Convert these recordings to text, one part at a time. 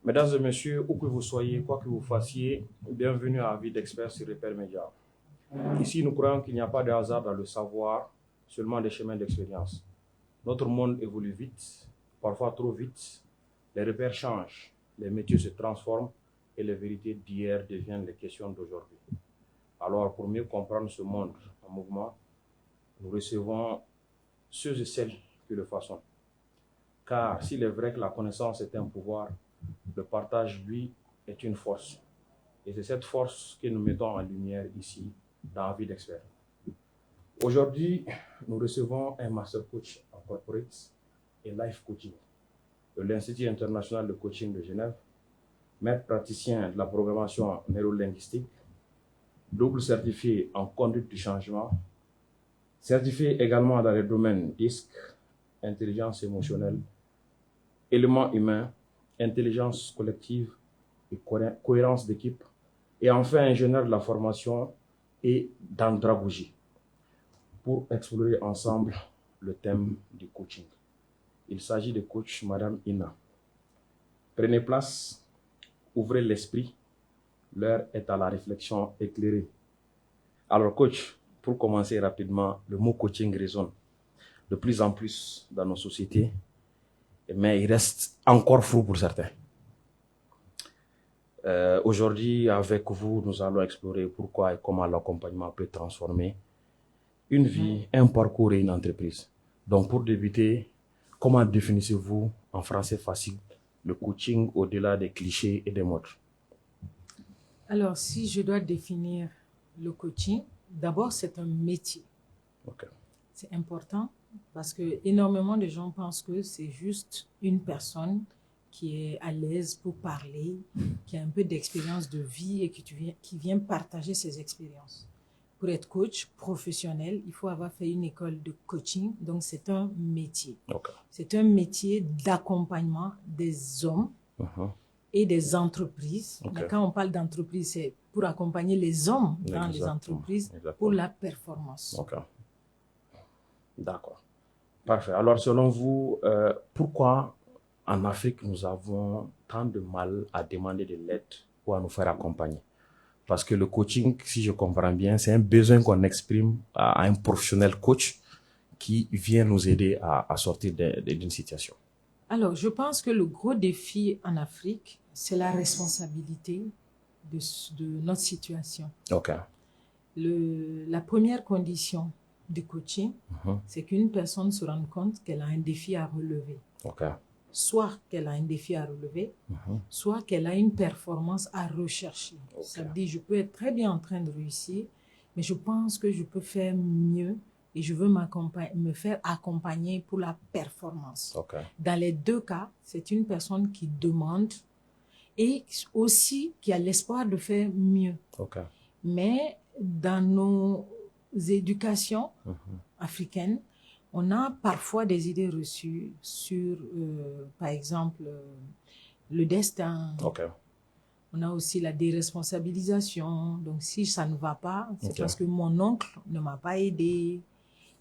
Mesdames et messieurs, où que vous soyez, quoi que vous fassiez, bienvenue à Avis d'experts sur Repère Média. Ici, nous croyons qu'il n'y a pas de hasard dans le savoir, seulement des chemins d'expérience. Notre monde évolue vite, parfois trop vite. Les repères changent, les métiers se transforment et les vérités d'hier deviennent les questions d'aujourd'hui. Alors, pour mieux comprendre ce monde en mouvement, nous recevons ceux et celles qui le façonnent. Car s'il est vrai que la connaissance est un pouvoir, le partage, lui, est une force. Et c'est cette force que nous mettons en lumière ici, dans la vie d'expert. Aujourd'hui, nous recevons un master coach en corporate et life coaching de l'Institut international de coaching de Genève, maître praticien de la programmation neurolinguistique, double certifié en conduite du changement, certifié également dans les domaines DISC, intelligence émotionnelle, éléments humains, intelligence collective et cohérence d'équipe, et enfin ingénieur de la formation et d'andragogie, pour explorer ensemble le thème du coaching. Il s'agit de coach Madame Ina. Prenez place, ouvrez l'esprit, l'heure est à la réflexion éclairée. Alors coach, pour commencer rapidement, le mot coaching résonne de plus en plus dans nos sociétés, mais il reste encore flou pour certains. Aujourd'hui, avec vous, nous allons explorer pourquoi et comment l'accompagnement peut transformer une vie, un parcours et une entreprise. Donc, pour débuter, comment définissez-vous en français facile le coaching au-delà des clichés et des modes? Alors, si je dois définir le coaching, d'abord, c'est un métier. Okay. C'est important parce que énormément de gens pensent que c'est juste une personne qui est à l'aise pour parler, qui a un peu d'expérience de vie et qui vient partager ses expériences. Pour être coach professionnel, il faut avoir fait une école de coaching, donc c'est un métier. Okay. C'est un métier d'accompagnement des hommes et des entreprises. Okay. Mais quand on parle d'entreprise, c'est pour accompagner les hommes dans les entreprises pour la performance. Okay. D'accord. Parfait. Alors, selon vous, pourquoi en Afrique nous avons tant de mal à demander de l'aide ou à nous faire accompagner? Parce que le coaching, si je comprends bien, c'est un besoin qu'on exprime à un professionnel coach qui vient nous aider à sortir d'une situation. Alors, je pense que le gros défi en Afrique, c'est la responsabilité de notre situation. Okay. La première condition du coaching, c'est qu'une personne se rende compte qu'elle a un défi à relever. Okay. Soit qu'elle a un défi à relever, soit qu'elle a une performance à rechercher. Okay. Ça veut dire, je peux être très bien en train de réussir, mais je pense que je peux faire mieux et je veux me faire accompagner pour la performance. Okay. Dans les deux cas, c'est une personne qui demande et aussi qui a l'espoir de faire mieux. Okay. Mais dans nos éducations africaines, on a parfois des idées reçues sur, par exemple, le destin. Okay. On a aussi la déresponsabilisation. Donc, si ça ne va pas, c'est Okay. parce que mon oncle ne m'a pas aidé.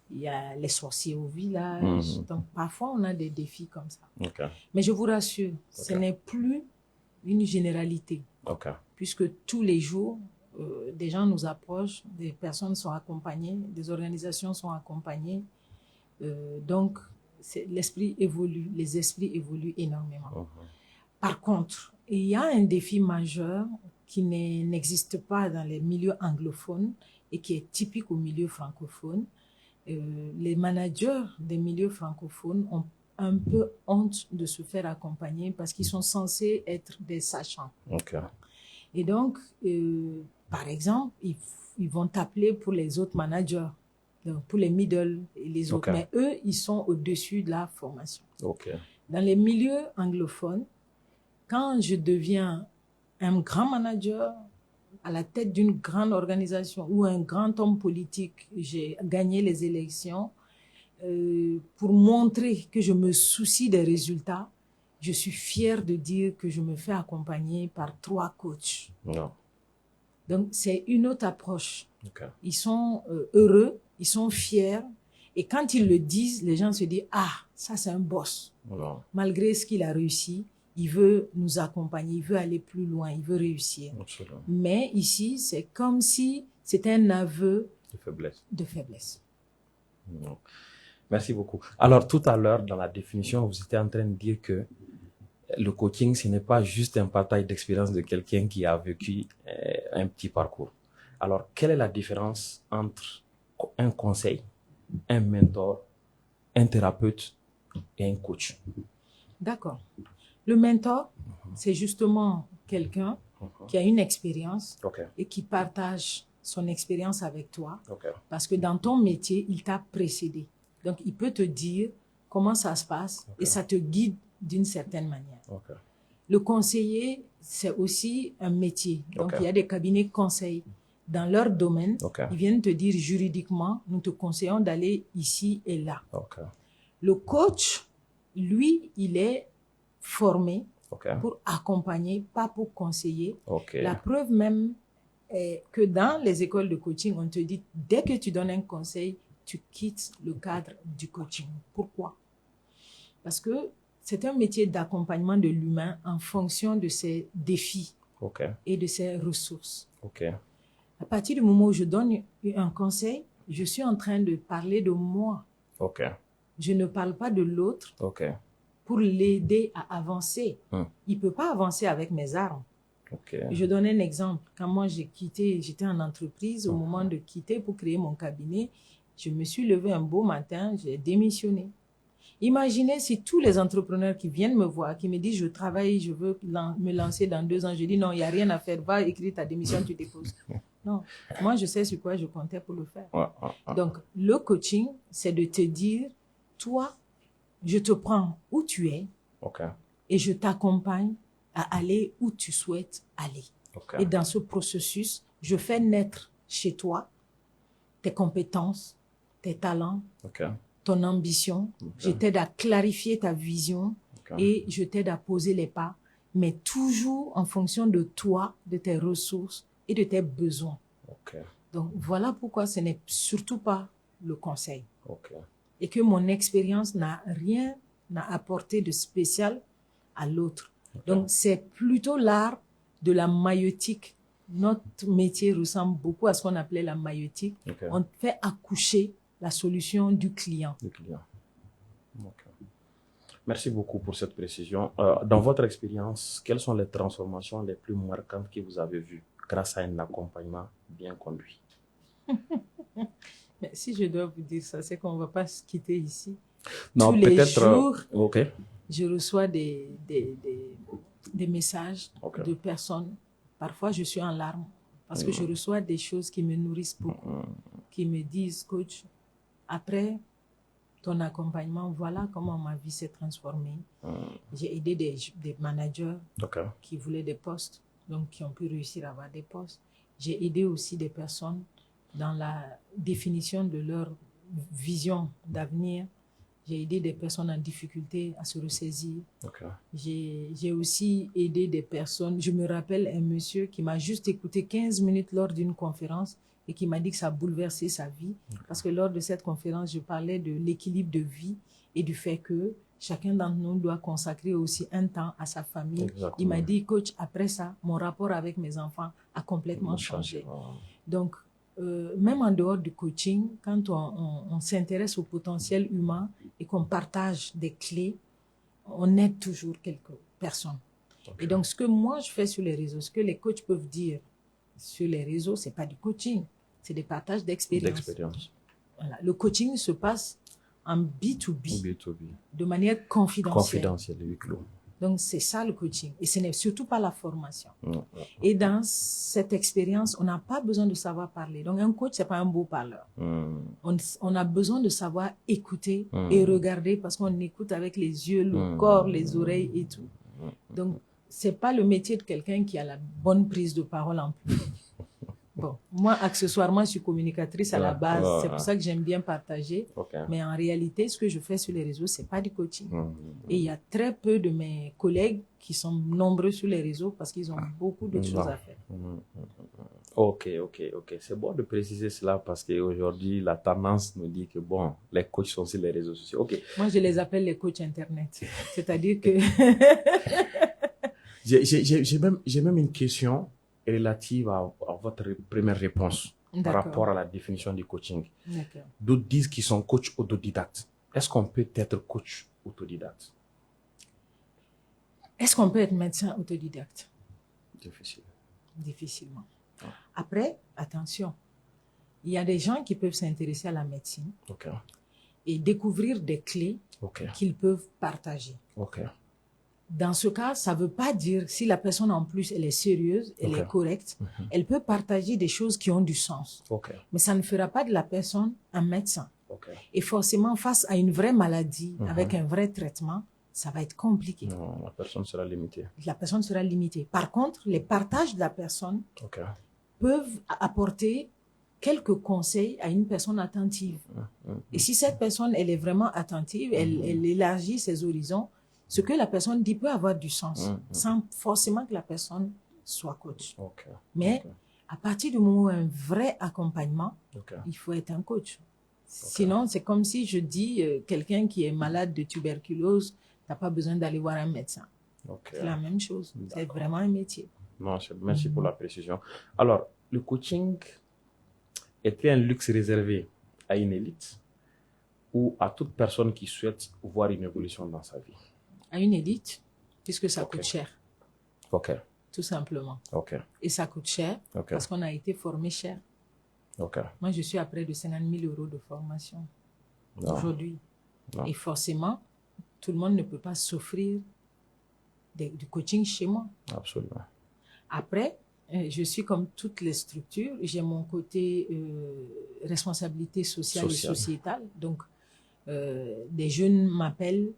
Il y a les sorciers au village. Donc, parfois, on a des défis comme ça. Okay. Mais je vous rassure, ce n'est plus une généralité. Okay. Puisque tous les jours, des gens nous approchent, des personnes sont accompagnées, des organisations sont accompagnées. Donc, l'esprit évolue, les esprits évoluent énormément. Par contre, il y a un défi majeur qui n'existe pas dans les milieux anglophones et qui est typique au milieu francophone. Les managers des milieux francophones ont un peu honte de se faire accompagner parce qu'ils sont censés être des sachants. Okay. Et donc, par exemple, ils vont t'appeler pour les autres managers, donc pour les middle et les autres. Okay. Mais eux, ils sont au-dessus de la formation. Okay. Dans les milieux anglophones, quand je deviens un grand manager à la tête d'une grande organisation ou un grand homme politique, j'ai gagné les élections, pour montrer que je me soucie des résultats, je suis fière de dire que je me fais accompagner par 3 coachs. No. Donc, c'est une autre approche. Okay. Ils sont heureux, ils sont fiers. Et quand ils le disent, les gens se disent « Ah, ça c'est un boss. No. » Malgré ce qu'il a réussi, il veut nous accompagner, il veut aller plus loin, il veut réussir. Absolument. Mais ici, c'est comme si c'était un aveu De faiblesse. de faiblesse. Non. Merci beaucoup. Alors, tout à l'heure, dans la définition, vous étiez en train de dire que le coaching, ce n'est pas juste un partage d'expérience de quelqu'un qui a vécu un petit parcours. Alors, quelle est la différence entre un conseil, un mentor, un thérapeute et un coach? D'accord. Le mentor, c'est justement quelqu'un qui a une expérience OK. et qui partage son expérience avec toi OK. parce que dans ton métier, il t'a précédé. Donc, il peut te dire comment ça se passe et ça te guide d'une certaine manière. OK. Le conseiller, c'est aussi un métier. Donc, Ok. il y a des cabinets conseils. Dans leur domaine, Ok. ils viennent te dire juridiquement, nous te conseillons d'aller ici et là. OK. Le coach, lui, il est formé OK. pour accompagner, pas pour conseiller. OK. La preuve même est que dans les écoles de coaching, on te dit, dès que tu donnes un conseil, tu quittes le cadre du coaching. Pourquoi? Parce que c'est un métier d'accompagnement de l'humain en fonction de ses défis OK. et de ses ressources. OK. À partir du moment où je donne un conseil, je suis en train de parler de moi. OK. Je ne parle pas de l'autre OK. pour l'aider à avancer. Hum. Il ne peut pas avancer avec mes armes. OK. Je donne un exemple. Quand moi j'ai quitté, j'étais en entreprise, au moment de quitter pour créer mon cabinet, je me suis levée un beau matin, j'ai démissionné. Imaginez si tous les entrepreneurs qui viennent me voir, qui me disent je travaille, je veux me lancer dans 2 ans, je dis non, il n'y a rien à faire, va écrire ta démission, tu déposes. Non, moi je sais sur quoi je comptais pour le faire. Ouais, ouais, ouais. Donc le coaching, c'est de te dire, toi, je te prends où tu es OK. et je t'accompagne à aller où tu souhaites aller. OK. Et dans ce processus, je fais naître chez toi tes compétences, tes talents, OK. ton ambition. Ok. Je t'aide à clarifier ta vision OK. et je t'aide à poser les pas, mais toujours en fonction de toi, de tes ressources et de tes besoins. OK. Donc voilà pourquoi ce n'est surtout pas le conseil. OK. Et que mon expérience n'a rien à apporter de spécial à l'autre. Donc c'est plutôt l'art de la maïeutique. Notre métier ressemble beaucoup à ce qu'on appelait la maïeutique. OK. On fait accoucher la solution du client. Du client. OK. Merci beaucoup pour cette précision. Dans votre expérience, quelles sont les transformations les plus marquantes que vous avez vues grâce à un accompagnement bien conduit? Mais si je dois vous dire ça, c'est qu'on ne va pas se quitter ici. Non, Tous les peut-être. jours, OK. je reçois des messages Ok. de personnes. Parfois, je suis en larmes parce que je reçois des choses qui me nourrissent beaucoup, qui me disent, coach, après ton accompagnement, voilà comment ma vie s'est transformée. J'ai aidé des managers OK. qui voulaient des postes, donc qui ont pu réussir à avoir des postes. J'ai aidé aussi des personnes dans la définition de leur vision d'avenir. J'ai aidé des personnes en difficulté à se ressaisir. OK. J'ai aussi aidé des personnes. Je me rappelle un monsieur qui m'a juste écouté 15 minutes lors d'une conférence et qui m'a dit que ça a bouleversé sa vie. Parce que lors de cette conférence, je parlais de l'équilibre de vie et du fait que chacun d'entre nous doit consacrer aussi un temps à sa famille. Exactement. Il m'a dit, coach, après ça, mon rapport avec mes enfants a complètement changé. Donc, même en dehors du coaching, quand on s'intéresse au potentiel humain et qu'on partage des clés, on aide toujours quelques personnes. Okay. Et donc, ce que moi je fais sur les réseaux, ce que les coachs peuvent dire sur les réseaux, c'est pas du coaching, c'est des partages d'expérience. Voilà. Le coaching se passe en B2B, B2B. de manière confidentielle. Confidentielle, huis clos. Donc, c'est ça le coaching. Et ce n'est surtout pas la formation. Et dans cette expérience, on n'a pas besoin de savoir parler. Donc, un coach, c'est pas un beau parleur. On a besoin de savoir écouter et regarder parce qu'on écoute avec les yeux, le corps, les oreilles et tout. Donc, c'est pas le métier de quelqu'un qui a la bonne prise de parole en plus. Bon, moi, accessoirement, je suis communicatrice à la base. C'est pour ça que j'aime bien partager. Okay. Mais en réalité, ce que je fais sur les réseaux, c'est pas du coaching. Et il y a très peu de mes collègues qui sont nombreux sur les réseaux parce qu'ils ont beaucoup d'autres choses à faire. Ok. C'est bon de préciser cela parce qu'aujourd'hui, la tendance nous dit que bon, les coachs sont sur les réseaux sociaux. Ok. Moi, je les appelle les coachs Internet. C'est-à-dire que J'ai même une question relative à votre première réponse par rapport à la définition du coaching. D'autres disent qu'ils sont coachs autodidactes. Est-ce qu'on peut être coach autodidacte? Est-ce qu'on peut être médecin autodidacte? Difficile. Difficilement. Après, attention, il y a des gens qui peuvent s'intéresser à la médecine et découvrir des clés qu'ils peuvent partager. Dans ce cas, ça ne veut pas dire, si la personne en plus, elle est sérieuse, elle est correcte, elle peut partager des choses qui ont du sens. Mais ça ne fera pas de la personne un médecin. Et forcément, face à une vraie maladie, avec un vrai traitement, ça va être compliqué. Non, la personne sera limitée. La personne sera limitée. Par contre, les partages de la personne peuvent apporter quelques conseils à une personne attentive. Et si cette personne, elle est vraiment attentive, elle élargit ses horizons, ce que la personne dit peut avoir du sens, sans forcément que la personne soit coach. Mais à partir du moment où un vrai accompagnement, il faut être un coach. Sinon, c'est comme si je dis, quelqu'un qui est malade de tuberculose, tu n'as pas besoin d'aller voir un médecin. C'est la même chose. C'est vraiment un métier. Non, merci pour la précision. Alors, le coaching est-il un luxe réservé à une élite ou à toute personne qui souhaite voir une évolution dans sa vie? À une élite, puisque ça coûte cher. Tout simplement. Et ça coûte cher parce qu'on a été formé cher. Moi, je suis à près de 50 000 € de formation aujourd'hui. Et forcément, tout le monde ne peut pas s'offrir du coaching chez moi. Absolument. Après, je suis comme toutes les structures. J'ai mon côté responsabilité sociale et sociétale. Donc, des jeunes m'appellent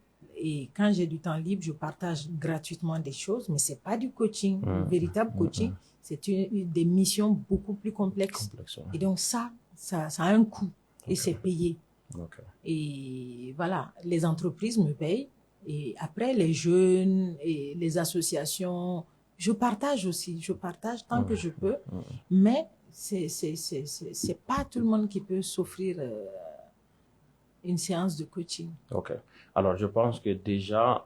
et quand j'ai du temps libre, je partage gratuitement des choses, mais ce n'est pas du coaching. Le véritable coaching, c'est des missions beaucoup plus complexes. Et donc ça a un coût et c'est payé. Et voilà, les entreprises me payent. Et après, les jeunes et les associations, je partage aussi. Je partage tant que je peux. Mais c'est pas tout le monde qui peut s'offrir une séance de coaching. Alors, je pense que déjà,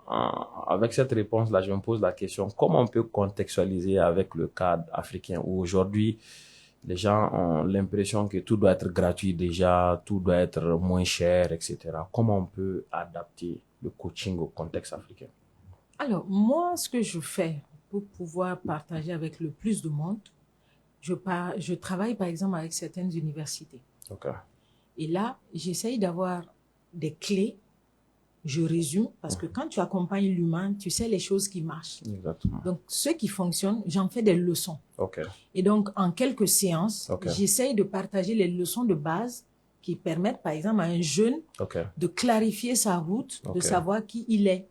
avec cette réponse-là, je me pose la question, comment on peut contextualiser avec le cadre africain où aujourd'hui, les gens ont l'impression que tout doit être gratuit déjà, tout doit être moins cher, etc. Comment on peut adapter le coaching au contexte africain? Alors, moi, ce que je fais pour pouvoir partager avec le plus de monde, je travaille par exemple avec certaines universités. Et là, j'essaye d'avoir des clés. Je résume, parce que quand tu accompagnes l'humain, tu sais les choses qui marchent. Donc, ce qui fonctionne, j'en fais des leçons. Et donc, en quelques séances, j'essaye de partager les leçons de base qui permettent, par exemple, à un jeune de clarifier sa route, de savoir qui il est.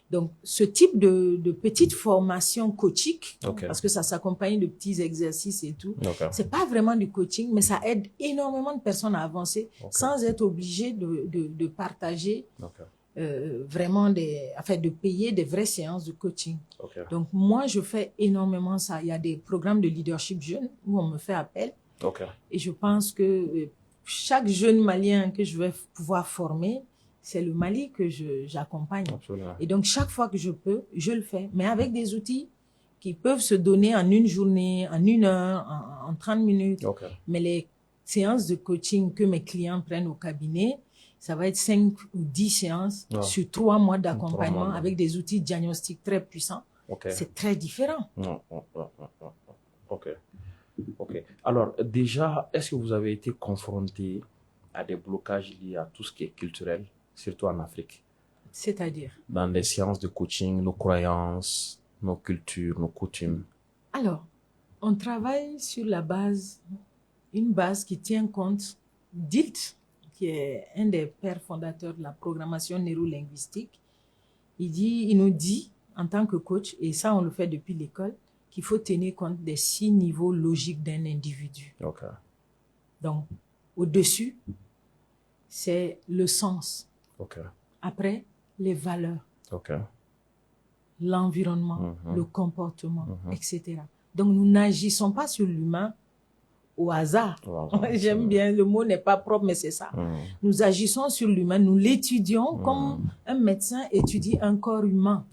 Donc, ce type de petite formation coachique, parce que ça s'accompagne de petits exercices et tout, c'est pas vraiment du coaching, mais ça aide énormément de personnes à avancer sans être obligé de partager vraiment de payer des vraies séances de coaching. Donc, moi, je fais énormément ça. Il y a des programmes de leadership jeune où on me fait appel. Et je pense que chaque jeune Malien que je vais pouvoir former, c'est le Mali que j'accompagne. Et donc, chaque fois que je peux, je le fais. Mais avec des outils qui peuvent se donner en une journée, en 1 heure, en 30 minutes. Mais les séances de coaching que mes clients prennent au cabinet, ça va être 5 ou 10 séances sur 3 mois d'accompagnement avec des outils diagnostiques très puissants. C'est très différent. Alors, déjà, est-ce que vous avez été confronté à des blocages liés à tout ce qui est culturel, surtout en Afrique? C'est-à-dire? Dans les séances de coaching, nos croyances, nos cultures, nos coutumes. Alors, on travaille sur une base qui tient compte d'ILT, qui est un des pères fondateurs de la programmation neurolinguistique. Il nous dit, en tant que coach, et ça on le fait depuis l'école, qu'il faut tenir compte des 6 niveaux logiques d'un individu. Donc, au-dessus, c'est le sens. Après, les valeurs. L'environnement, le comportement, etc. Donc, nous n'agissons pas sur l'humain au hasard. J'aime bien, le mot n'est pas propre, mais c'est ça. Nous agissons sur l'humain, nous l'étudions comme un médecin étudie un corps humain.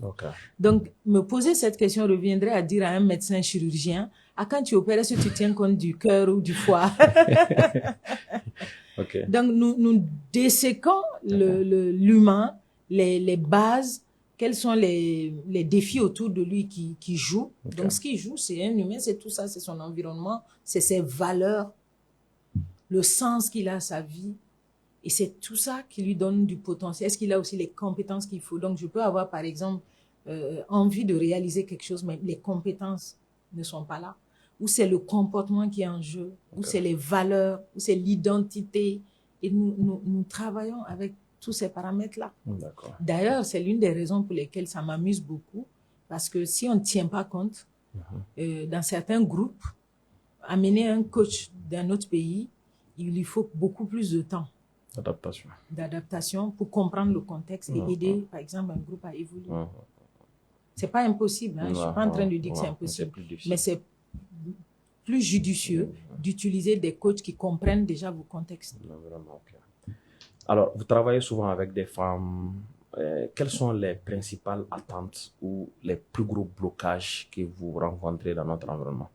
Donc, me poser cette question reviendrait à dire à un médecin chirurgien, quand tu opères, est-ce que tu tiens compte du cœur ou du foie? Donc, nous disséquons l'humain, les bases, quels sont les défis autour de lui qui jouent. Donc, ce qui joue, c'est un humain, c'est tout ça, c'est son environnement, c'est ses valeurs, le sens qu'il a à sa vie. Et c'est tout ça qui lui donne du potentiel. Est-ce qu'il a aussi les compétences qu'il faut? Donc, je peux avoir, par exemple, envie de réaliser quelque chose, mais les compétences ne sont pas là. Ou c'est le comportement qui est en jeu, ou c'est les valeurs, ou c'est l'identité. Et nous travaillons avec tous ces paramètres-là. D'ailleurs, c'est l'une des raisons pour lesquelles ça m'amuse beaucoup, parce que si on ne tient pas compte, dans certains groupes, amener un coach d'un autre pays, il lui faut beaucoup plus de temps d'adaptation pour comprendre le contexte et aider, par exemple, un groupe à évoluer. C'est pas impossible, hein? Je suis pas en train de dire que c'est impossible, mais c'est plus judicieux d'utiliser des coachs qui comprennent déjà vos contextes. Alors, vous travaillez souvent avec des femmes. Quelles sont les principales attentes ou les plus gros blocages que vous rencontrez dans notre environnement?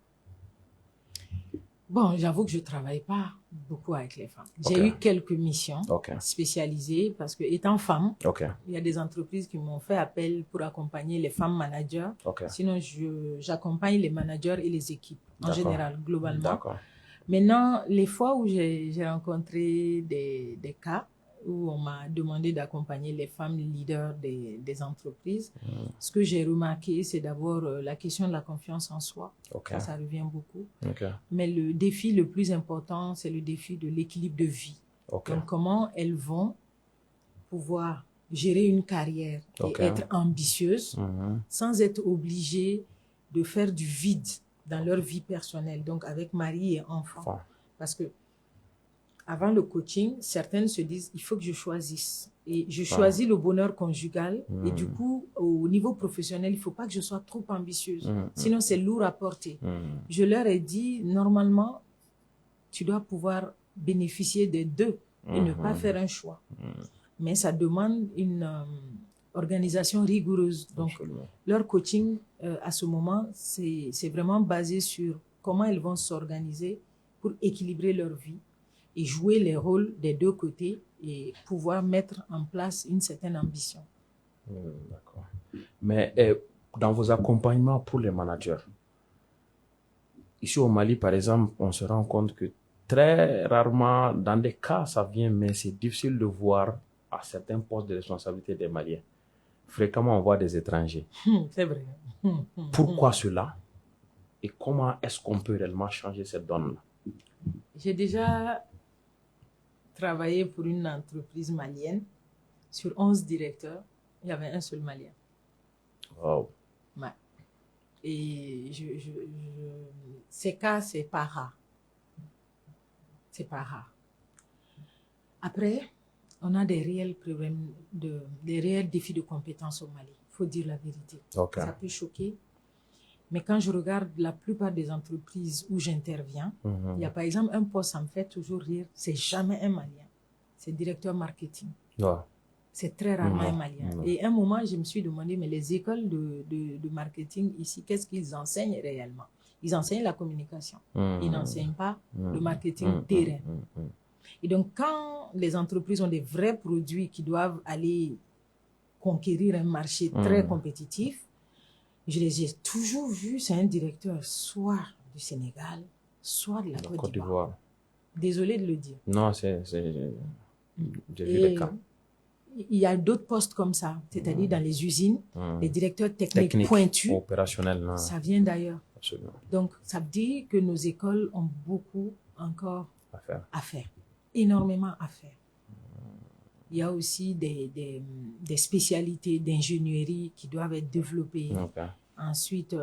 Bon, j'avoue que je ne travaille pas beaucoup avec les femmes. J'ai eu quelques missions spécialisées parce que, étant femme, il y a des entreprises qui m'ont fait appel pour accompagner les femmes managers. Sinon, j'accompagne les managers et les équipes en général, globalement. Maintenant, les fois où j'ai rencontré des cas où on m'a demandé d'accompagner les femmes leaders des entreprises, ce que j'ai remarqué, c'est d'abord la question de la confiance en soi. Ça revient beaucoup. Mais le défi le plus important, c'est le défi de l'équilibre de vie. Donc, comment elles vont pouvoir gérer une carrière et être ambitieuses sans être obligées de faire du vide dans leur vie personnelle, donc avec mari et enfants. Parce que avant le coaching, certaines se disent, il faut que je choisisse. Et je choisis le bonheur conjugal. Et du coup, au niveau professionnel, il ne faut pas que je sois trop ambitieuse. Sinon, c'est lourd à porter. Je leur ai dit, normalement, tu dois pouvoir bénéficier des deux et ne pas faire un choix. Mais ça demande une organisation rigoureuse. Donc, leur coaching, à ce moment, c'est vraiment basé sur comment elles vont s'organiser pour équilibrer leur vie et jouer les rôles des deux côtés et pouvoir mettre en place une certaine ambition. D'accord. Mais dans vos accompagnements pour les managers, ici au Mali, par exemple, on se rend compte que très rarement, dans des cas, ça vient, mais c'est difficile de voir à certains postes de responsabilité des Maliens. Fréquemment, on voit des étrangers. C'est vrai. Pourquoi cela? Et comment est-ce qu'on peut réellement changer cette donne-là? J'ai déjà travaillé pour une entreprise malienne. Sur 11 directeurs, il y avait un seul Malien. Wow. Ouais. Et ces cas, c'est pas rare. C'est pas rare. Après, on a des réels problèmes, des réels défis de compétences au Mali. Il faut dire la vérité. Ça peut choquer. Mais quand je regarde la plupart des entreprises où j'interviens, il y a par exemple un poste, ça me fait toujours rire, c'est jamais un Malien. C'est directeur marketing. C'est très rarement un Malien. Et à un moment, je me suis demandé, mais les écoles de marketing ici, qu'est-ce qu'ils enseignent réellement? Ils enseignent la communication. Ils n'enseignent pas le marketing terrain. Et donc, quand les entreprises ont des vrais produits qui doivent aller conquérir un marché très compétitif, je les ai toujours vus, c'est un directeur soit du Sénégal, soit de la Côte d'Ivoire. Désolée de le dire. Non, j'ai vu les cas. Il y a d'autres postes comme ça, c'est-à-dire dans les usines, les directeurs techniques pointus, opérationnels, ça vient d'ailleurs. Absolument. Donc, ça veut dire que nos écoles ont beaucoup encore à faire. Énormément à faire. Il y a aussi des spécialités d'ingénierie qui doivent être développées. Ensuite,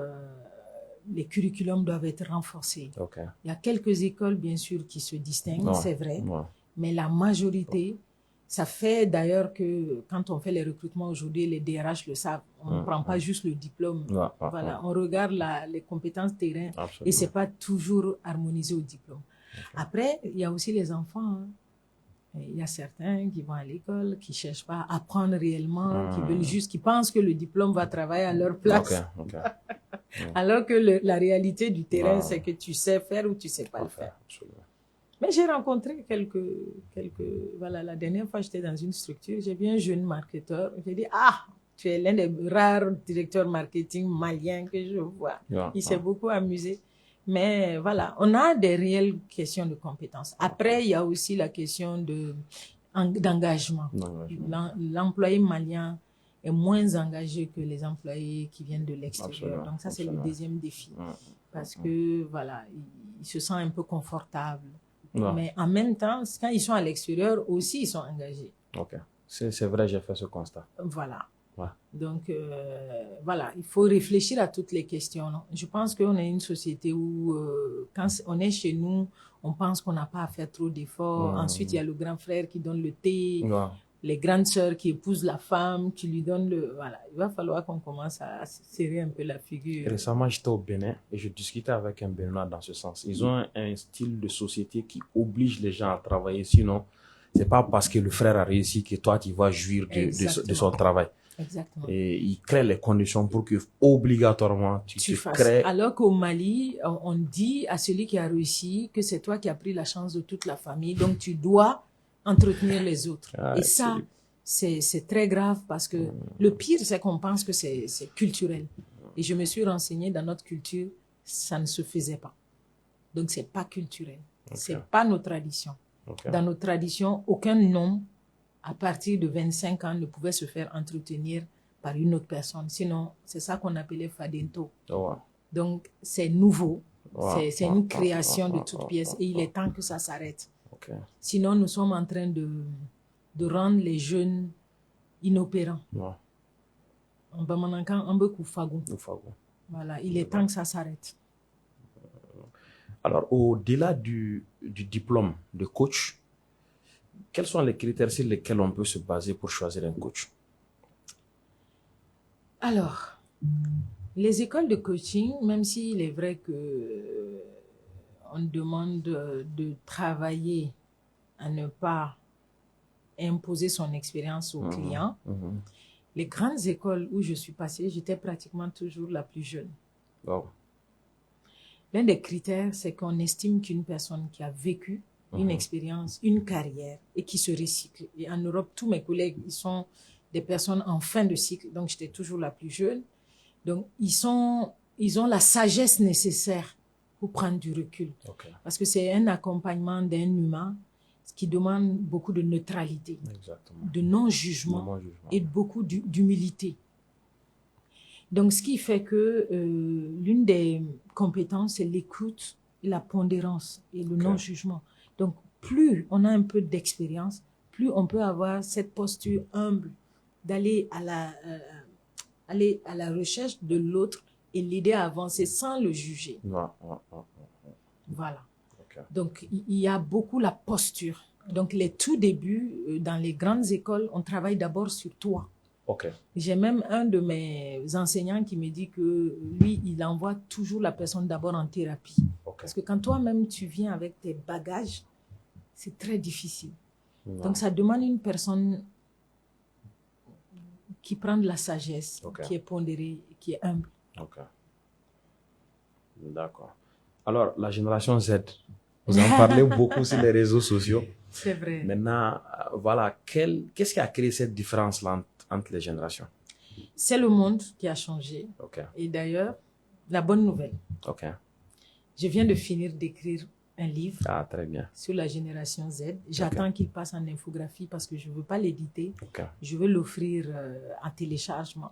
les curriculums doivent être renforcés. Il y a quelques écoles, bien sûr, qui se distinguent, c'est vrai. Mais la majorité, ça fait d'ailleurs que quand on fait les recrutements aujourd'hui, les DRH le savent. On ne prend pas juste le diplôme. Voilà, on regarde les compétences terrain et ce n'est pas toujours harmonisé au diplôme. Après, il y a aussi les enfants. Hein. Il y a certains qui vont à l'école, qui ne cherchent pas à apprendre réellement, qui veulent juste, qui pensent que le diplôme va travailler à leur place. Alors que la réalité du terrain, c'est que tu sais faire ou tu ne sais pas le faire. Absolument. Mais j'ai rencontré voilà, la dernière fois, j'étais dans une structure, j'ai vu un jeune marketeur, j'ai dit, tu es l'un des rares directeurs marketing maliens que je vois. Il s'est beaucoup amusé. Mais voilà, on a des réelles questions de compétences. Après, il y a aussi la question d'engagement. L'employé malien est moins engagé que les employés qui viennent de l'extérieur. Donc ça, c'est le deuxième défi. Parce que, voilà, ils se sentent un peu confortables. Mais en même temps, quand ils sont à l'extérieur, aussi, ils sont engagés. Ok. C'est vrai, j'ai fait ce constat. Voilà. Ouais. Donc, voilà, il faut réfléchir à toutes les questions. Non? Je pense qu'on est une société où, quand on est chez nous, on pense qu'on n'a pas à faire trop d'efforts. Ensuite, il y a le grand frère qui donne le thé, les grandes sœurs qui épousent la femme, qui lui donnent le... Voilà, il va falloir qu'on commence à serrer un peu la figure. Récemment, j'étais au Bénin et je discutais avec un Béninois dans ce sens. Ils ont un style de société qui oblige les gens à travailler. Sinon, c'est pas parce que le frère a réussi que toi, tu vas jouir de son travail. Exactement. Et il crée les conditions pour que obligatoirement tu crées. Alors qu'au Mali, on dit à celui qui a réussi que c'est toi qui as pris la chance de toute la famille, donc tu dois entretenir les autres. Et ça, c'est très grave parce que le pire, c'est qu'on pense que c'est culturel. Et je me suis renseignée, dans notre culture, ça ne se faisait pas. Donc c'est pas culturel. C'est pas nos traditions. Dans nos traditions, aucun homme à partir de 25 ans, ne pouvait se faire entretenir par une autre personne. Sinon, c'est ça qu'on appelait fadento. Donc, c'est nouveau. C'est une création de toutes pièces et il est temps que ça s'arrête. Sinon, nous sommes en train de rendre les jeunes inopérants. Voilà, il est temps que ça s'arrête. Alors, au-delà du diplôme de coach, quels sont les critères sur lesquels on peut se baser pour choisir un coach? Alors, les écoles de coaching, même s'il est vrai que on demande de travailler à ne pas imposer son expérience aux clients, les grandes écoles où je suis passée, j'étais pratiquement toujours la plus jeune. L'un des critères, c'est qu'on estime qu'une personne qui a vécu une expérience, une carrière et qui se recycle. Et en Europe, tous mes collègues, ils sont des personnes en fin de cycle, donc j'étais toujours la plus jeune. Donc, ils ont la sagesse nécessaire pour prendre du recul. Parce que c'est un accompagnement d'un humain qui demande beaucoup de neutralité, de non-jugement et beaucoup d'humilité. Donc, ce qui fait que l'une des compétences, c'est l'écoute, la pondérance et le non-jugement. Donc, plus on a un peu d'expérience, plus on peut avoir cette posture humble d'aller à la recherche de l'autre et l'aider à avancer sans le juger. Voilà. Donc, il y a beaucoup la posture. Donc, les tout débuts, dans les grandes écoles, on travaille d'abord sur toi. J'ai même un de mes enseignants qui me dit que lui, il envoie toujours la personne d'abord en thérapie. Parce que quand toi-même, tu viens avec tes bagages, c'est très difficile. Donc, ça demande une personne qui prend de la sagesse, qui est pondérée, qui est humble. D'accord. Alors, la génération Z, vous en parlez beaucoup sur les réseaux sociaux. C'est vrai. Maintenant, voilà, qu'est-ce qui a créé cette différence-là entre les générations? C'est le monde qui a changé. Et d'ailleurs, la bonne nouvelle. Je viens de finir d'écrire un livre très bien. Sur la génération Z. J'attends qu'il passe en infographie parce que je ne veux pas l'éditer. Je veux l'offrir en téléchargement.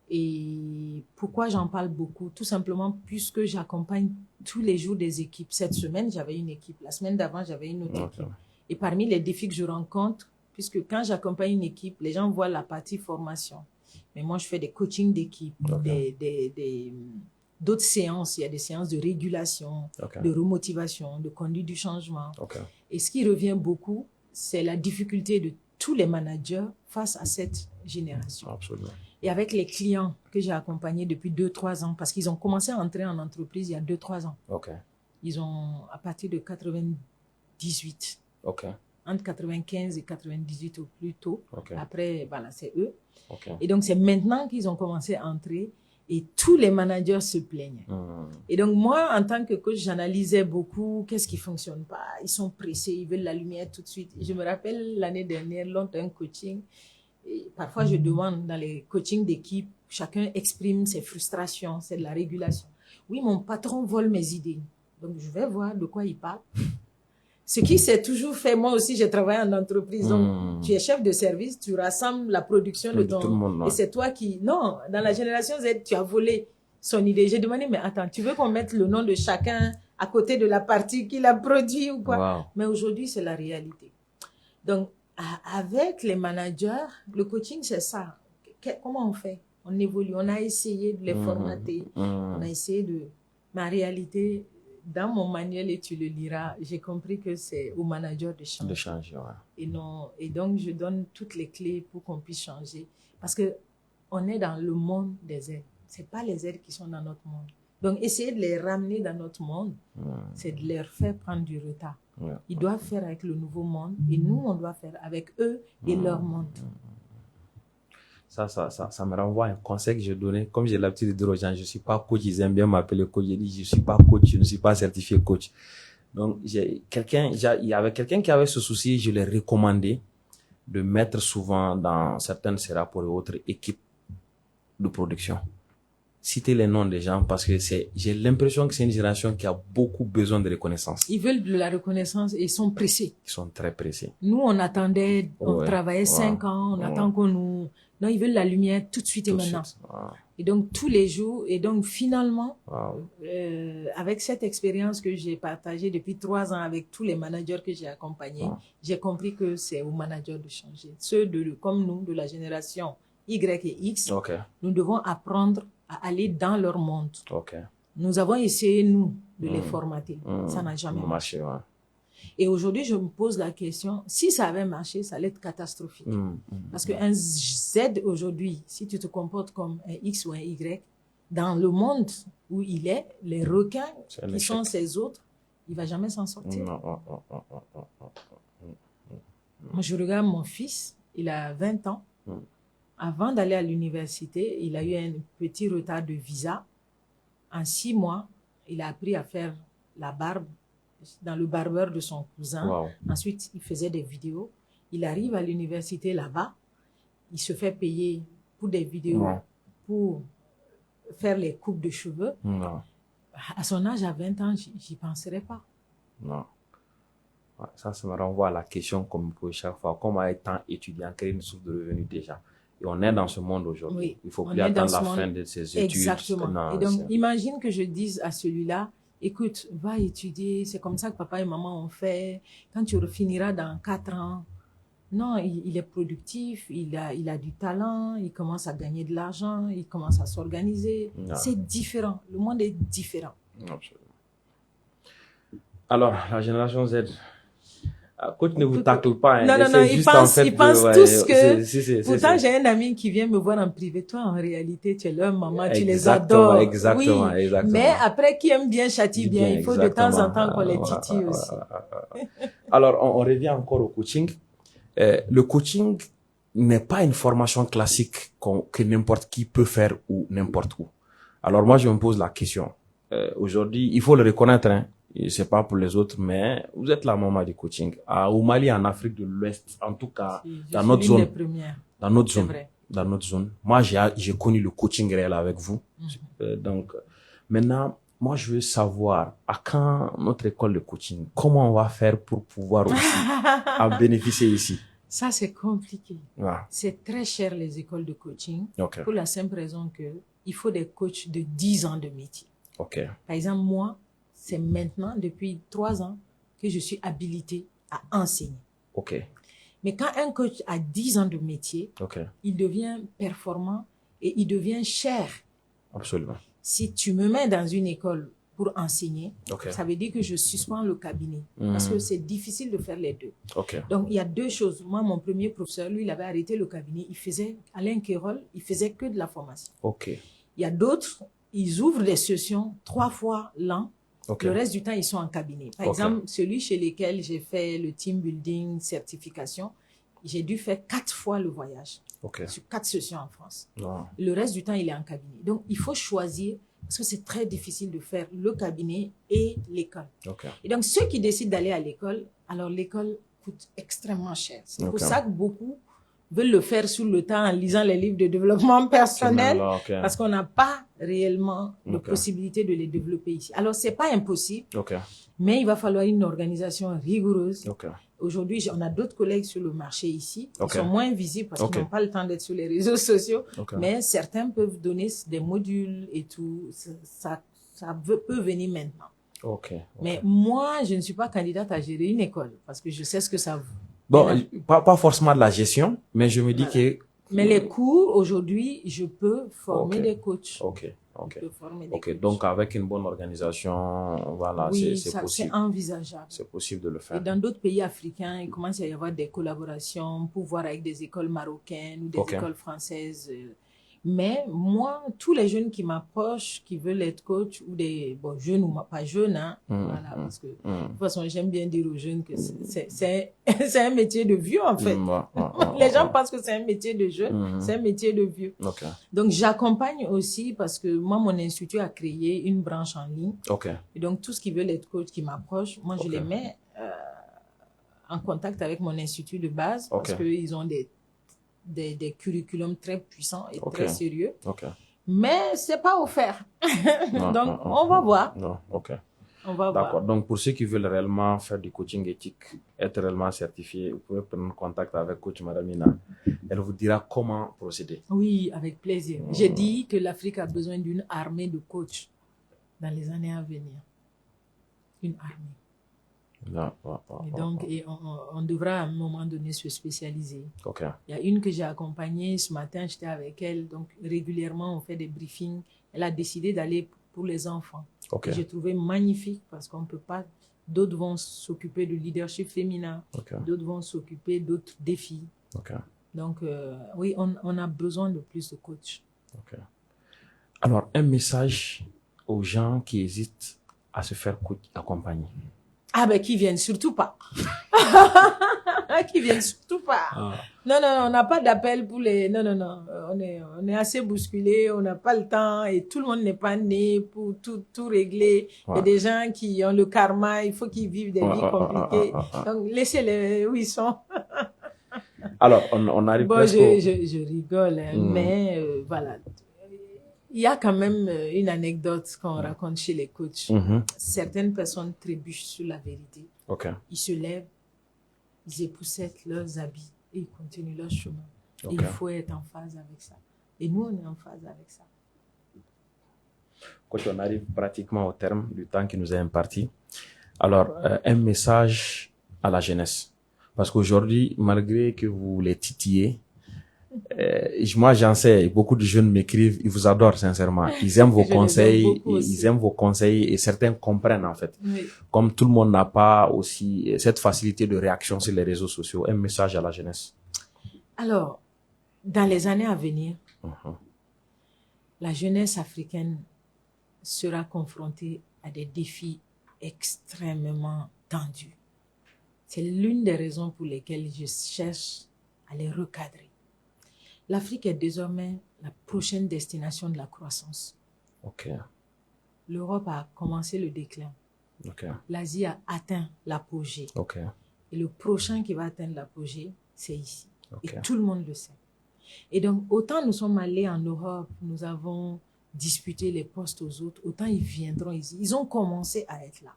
Et pourquoi j'en parle beaucoup? Tout simplement puisque j'accompagne tous les jours des équipes. Cette semaine, j'avais une équipe. La semaine d'avant, j'avais une autre équipe. Et parmi les défis que je rencontre, puisque quand j'accompagne une équipe, les gens voient la partie formation. Mais moi, je fais des coachings d'équipe, d'autres séances. Il y a des séances de régulation, de remotivation, de conduite du changement. Et ce qui revient beaucoup, c'est la difficulté de tous les managers face à cette génération. Et avec les clients que j'ai accompagnés depuis 2-3 ans, parce qu'ils ont commencé à entrer en entreprise il y a 2-3 ans. Ils ont, à partir de 98, OK. entre 95 et 98 au plus tôt. OK. Après, voilà, c'est eux. OK. Et donc, c'est maintenant qu'ils ont commencé à entrer et tous les managers se plaignent. Et donc, moi, en tant que coach, j'analysais beaucoup qu'est-ce qui fonctionne pas. Ils sont pressés, ils veulent la lumière tout de suite. Et je me rappelle l'année dernière, lors d'un coaching, et parfois je demande dans les coachings d'équipe, chacun exprime ses frustrations, c'est de la régulation. Oui, mon patron vole mes idées. Donc, je vais voir de quoi il parle. Ce qui s'est toujours fait, moi aussi, j'ai travaillé en entreprise. Donc, tu es chef de service, tu rassembles la production de ton... tout le monde, et c'est toi qui... Non, dans la génération Z, tu as volé son idée. J'ai demandé, mais attends, tu veux qu'on mette le nom de chacun à côté de la partie qu'il a produit ou quoi? Wow. Mais aujourd'hui, c'est la réalité. Donc, avec les managers, le coaching, c'est ça. Comment on fait? On évolue. On a essayé de les formater. On a essayé de... Mais en réalité... Dans mon manuel, et tu le liras, j'ai compris que c'est au manager de changer. De changer, ouais. Et, non, et donc, je donne toutes les clés pour qu'on puisse changer. Parce qu'on est dans le monde des aides. Ce n'est pas les aides qui sont dans notre monde. Donc, essayer de les ramener dans notre monde, c'est de leur faire prendre du retard. Ils doivent faire avec le nouveau monde et nous, on doit faire avec eux et leur monde. Ça me renvoie à un conseil que je donnais. Comme j'ai l'habitude de dire aux gens, je ne suis pas coach, ils aiment bien m'appeler coach. J'ai dit, je ne suis pas coach, je ne suis pas certifié coach. Donc, il y avait quelqu'un qui avait ce souci, je l'ai recommandé de mettre souvent dans certaines rapports et autres équipes de production. Citer les noms des gens parce que j'ai l'impression que c'est une génération qui a beaucoup besoin de reconnaissance. Ils veulent de la reconnaissance et ils sont pressés. Ils sont très pressés. Nous, on attendait, on travaillait 5 ans, on attend qu'on nous... Non, ils veulent la lumière tout de suite et maintenant. Et donc, tous les jours. Et donc, finalement, avec cette expérience que j'ai partagée depuis 3 ans avec tous les managers que j'ai accompagnés, j'ai compris que c'est aux managers de changer. Ceux comme nous, de la génération Y et X, nous devons apprendre à aller dans leur monde. Nous avons essayé, nous, de les formater. Ça n'a jamais marché. Et aujourd'hui, je me pose la question, si ça avait marché, ça allait être catastrophique. Parce qu'un Z aujourd'hui, si tu te comportes comme un X ou un Y, dans le monde où il est, les requins qui sont ses autres, il ne va jamais s'en sortir. Moi, je regarde mon fils, il a 20 ans. Avant d'aller à l'université, il a eu un petit retard de visa. En 6 mois, il a appris à faire la barbe dans le barbeur de son cousin. Ensuite, il faisait des vidéos. Il arrive à l'université là-bas. Il se fait payer pour des vidéos, pour faire les coupes de cheveux. À son âge, à 20 ans, j'y penserais pas. Non. Ça me renvoie à la question qu'on me pose chaque fois. Comment étant étudiant, créer une source de revenus déjà? Et on est dans ce monde aujourd'hui. Il faut plus attendre la fin de ses études. Exactement. Non, et donc, imagine que je dise à celui-là, écoute, va étudier, c'est comme ça que papa et maman ont fait. Quand tu finiras dans 4 ans, non, il est productif, il a du talent, il commence à gagner de l'argent, il commence à s'organiser. C'est différent, le monde est différent. Absolument. Alors, la génération Z, coach ne vous tacle pas. Non, ils pensent tous que... Pourtant, j'ai un ami qui vient me voir en privé. Toi, en réalité, tu es leur maman, tu les adores. Exactement. Mais après, qui aime bien châtie bien. Il faut de temps en temps qu'on les titille aussi. Alors, on revient encore au coaching. Le coaching n'est pas une formation classique que n'importe qui peut faire ou n'importe où. Alors, moi, je me pose la question. Aujourd'hui, il faut le reconnaître, hein. C'est pas pour les autres, mais vous êtes la maman du coaching. Au Mali, en Afrique de l'Ouest, en tout cas, dans notre zone. Moi, j'ai connu le coaching réel avec vous. Donc, maintenant, moi, je veux savoir, à quand notre école de coaching, comment on va faire pour pouvoir aussi en bénéficier ici? Ça, c'est compliqué. C'est très cher, les écoles de coaching, pour la simple raison que il faut des coachs de 10 ans de métier. Par exemple, moi, c'est maintenant, depuis 3 ans, que je suis habilitée à enseigner. Mais quand un coach a 10 ans de métier, il devient performant et il devient cher. Absolument. Si tu me mets dans une école pour enseigner, ça veut dire que je suspends le cabinet. Parce que c'est difficile de faire les deux. Donc, il y a 2 choses. Moi, mon premier professeur, lui, il avait arrêté le cabinet. Il faisait, Alain Kérol, il faisait que de la formation. Il y a d'autres, ils ouvrent des sessions 3 fois l'an. Le reste du temps, ils sont en cabinet. Par exemple, celui chez lequel j'ai fait le team building certification, j'ai dû faire 4 fois le voyage sur 4 sessions en France. Le reste du temps, il est en cabinet. Donc, il faut choisir parce que c'est très difficile de faire le cabinet et l'école. Et donc, ceux qui décident d'aller à l'école, alors l'école coûte extrêmement cher. C'est pour ça que beaucoup veulent le faire sur le temps en lisant les livres de développement personnel parce qu'on n'a pas réellement la possibilité de les développer ici. Alors, c'est pas impossible, mais il va falloir une organisation rigoureuse. Aujourd'hui, on a d'autres collègues sur le marché ici qui sont moins visibles parce qu'ils n'ont pas le temps d'être sur les réseaux sociaux, mais certains peuvent donner des modules et tout. Ça peut venir maintenant. Mais moi, je ne suis pas candidate à gérer une école parce que je sais ce que ça vaut. Bon, pas forcément de la gestion, mais je me dis que... Mais les cours, aujourd'hui, je peux former des coachs. Donc avec une bonne organisation, voilà, c'est possible. C'est envisageable. C'est possible de le faire. Et dans d'autres pays africains, il commence à y avoir des collaborations pour voir avec des écoles marocaines ou des écoles françaises. Mais moi, tous les jeunes qui m'approchent, qui veulent être coach ou des jeunes ou pas jeunes, hein, voilà, parce que de toute façon, j'aime bien dire aux jeunes que c'est un métier de vieux en fait. Les gens pensent que c'est un métier de jeune, c'est un métier de vieux. Donc j'accompagne aussi parce que moi, mon institut a créé une branche en ligne. Et donc tous qui veulent être coach, qui m'approchent, moi je les mets en contact avec mon institut de base parce qu'ils ont des curriculums très puissants et très sérieux. Mais c'est pas offert. Donc, on va voir. On va voir. D'accord. Donc, pour ceux qui veulent réellement faire du coaching éthique, être réellement certifié, vous pouvez prendre contact avec coach Madame Ina. Elle vous dira comment procéder. Oui, avec plaisir. J'ai dit que l'Afrique a besoin d'une armée de coachs dans les années à venir. Une armée. Et donc, on devra à un moment donné se spécialiser. Il y a une que j'ai accompagnée ce matin, j'étais avec elle, donc régulièrement on fait des briefings. Elle a décidé d'aller pour les enfants. J'ai trouvé magnifique parce qu'on ne peut pas, d'autres vont s'occuper du leadership féminin, d'autres vont s'occuper d'autres défis. Donc, oui, on a besoin de plus de coachs. Alors, un message aux gens qui hésitent à se faire accompagner. Ah ben, qui viennent surtout pas. Qui viennent surtout pas. Non, on n'a pas d'appel pour les... Non. On est assez bousculé, on n'a pas le temps et tout le monde n'est pas né pour tout régler. Il y a des gens qui ont le karma, il faut qu'ils vivent des vies compliquées. Donc, laissez-les où ils sont. Alors, on arrive presque je rigole, hein, mais voilà. Il y a quand même une anecdote qu'on raconte chez les coachs. Certaines personnes trébuchent sur la vérité. Ils se lèvent, ils époussettent leurs habits et ils continuent leur chemin. Et il faut être en phase avec ça. Et nous, on est en phase avec ça. Coach, on arrive pratiquement au terme du temps qui nous est imparti. Alors, un message à la jeunesse. Parce qu'aujourd'hui, malgré que vous les titillez, moi j'en sais, beaucoup de jeunes m'écrivent, ils vous adorent sincèrement, ils aiment vos conseils, ils aiment vos conseils et certains comprennent en fait. Comme tout le monde n'a pas aussi cette facilité de réaction sur les réseaux sociaux, un message à la jeunesse. Alors, dans les années à venir, la jeunesse africaine sera confrontée à des défis extrêmement tendus. C'est l'une des raisons pour lesquelles je cherche à les recadrer. L'Afrique est désormais la prochaine destination de la croissance. L'Europe a commencé le déclin. L'Asie a atteint l'apogée. Et le prochain qui va atteindre l'apogée, c'est ici. Et tout le monde le sait. Et donc, autant nous sommes allés en Europe, nous avons disputé les postes aux autres, autant ils viendront ici. Ils ont commencé à être là.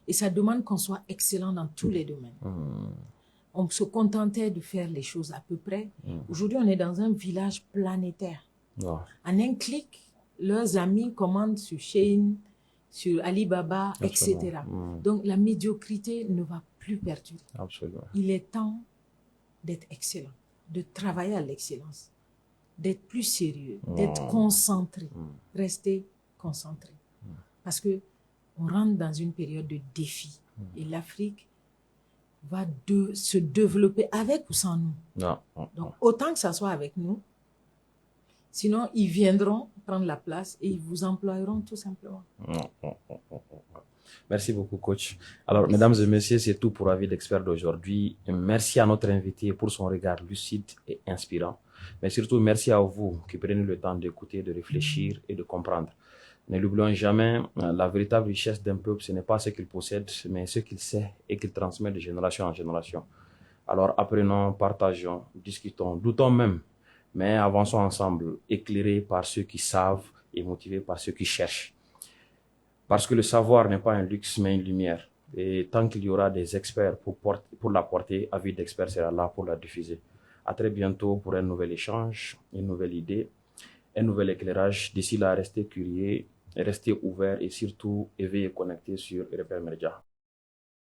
Et ça demande qu'on soit excellent dans tous les domaines. On se contentait de faire les choses à peu près. Aujourd'hui, on est dans un village planétaire. En un clic, leurs amis commandent sur Shein, sur Alibaba, etc. Donc, la médiocrité ne va plus perdurer. Il est temps d'être excellent, de travailler à l'excellence, d'être plus sérieux, d'être concentré, rester concentré. Parce que on rentre dans une période de défi. Et l'Afrique va se développer avec ou sans nous. Donc, autant que ça soit avec nous, sinon, ils viendront prendre la place et ils vous emploieront tout simplement. Merci beaucoup, coach. Alors, mesdames et messieurs, c'est tout pour Avis d'Expert d'aujourd'hui. Merci à notre invité pour son regard lucide et inspirant. Mais surtout, merci à vous qui prenez le temps d'écouter, de réfléchir et de comprendre. Ne l'oublions jamais, la véritable richesse d'un peuple, ce n'est pas ce qu'il possède, mais ce qu'il sait et qu'il transmet de génération en génération. Alors, apprenons, partageons, discutons, doutons même, mais avançons ensemble, éclairés par ceux qui savent et motivés par ceux qui cherchent. Parce que le savoir n'est pas un luxe, mais une lumière. Et tant qu'il y aura des experts pour la porter, Avis d'Expert sera là pour la diffuser. À très bientôt pour un nouvel échange, une nouvelle idée, un nouvel éclairage. D'ici là, restez curieux, restez ouverts et surtout éveillés et connectés sur Repère Média.